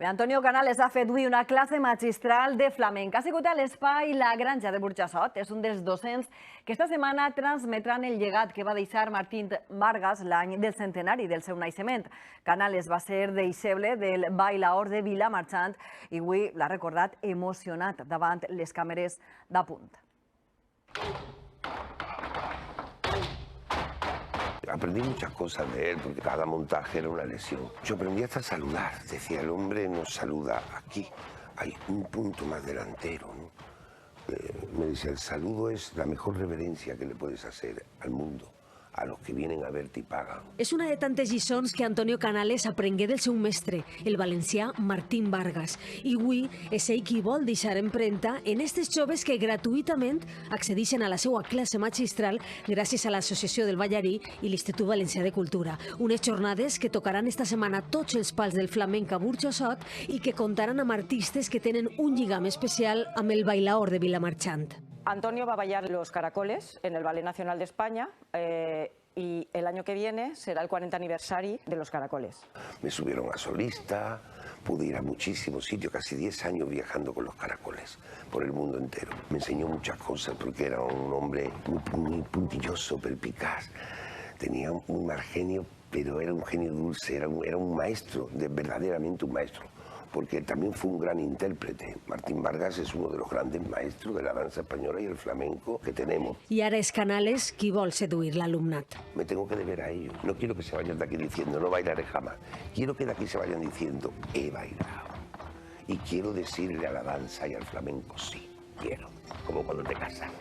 Antonio Canales ha fet avui una classe magistral de flamenc. Ha sigut a l'espai La Granja de Burjassot. És un dels docents que esta setmana transmetran el llegat que va deixar Martín Vargas l'any del centenari del seu naixement. Canales va ser deixeble del bailaor de Vilamarxant i avui l'ha recordat emocionat davant les càmeres d'Apunt. Aprendí muchas cosas de él, porque cada montaje era una lesión. Yo aprendí hasta a saludar. Decía, el hombre nos saluda aquí. Hay un punto más delantero, ¿no? Me decía, el saludo es la mejor reverencia que le puedes hacer al mundo, a los que vienen a verte i paguen. És una de tantes lliçons que Antonio Canales aprengué del seu mestre, el valencià Martín Vargas. I avui és ell qui vol deixar empremta en estes joves que gratuïtament accedeixen a la seva classe magistral gràcies a l'Associació del Ballarí i l'Institut Valencià de Cultura. Unes jornades que tocaran esta setmana tots els pals del flamenc a Burjassot i que comptaran amb artistes que tenen un lligam especial amb el bailaor de Vilamarxant. Antonio va a bailar Los Caracoles en el Ballet Nacional de España y el año que viene será el 40 aniversario de Los Caracoles. Me subieron a solista, pude ir a muchísimos sitios, casi 10 años viajando con Los Caracoles por el mundo entero. Me enseñó muchas cosas porque era un hombre muy puntilloso, perspicaz. Tenía un mal genio, pero era un genio dulce, era un maestro, verdaderamente un maestro. Porque también fue un gran intérprete. Martín Vargas es uno de los grandes maestros de la danza española y el flamenco que tenemos. I ara és Canales qui vol seduir l'alumnat. Me tengo que deber a ellos. No quiero que se vayan de aquí diciendo no bailaré jamás. Quiero que de aquí se vayan diciendo he bailado. Y quiero decirle a la danza y al flamenco sí, quiero. Como cuando te casas.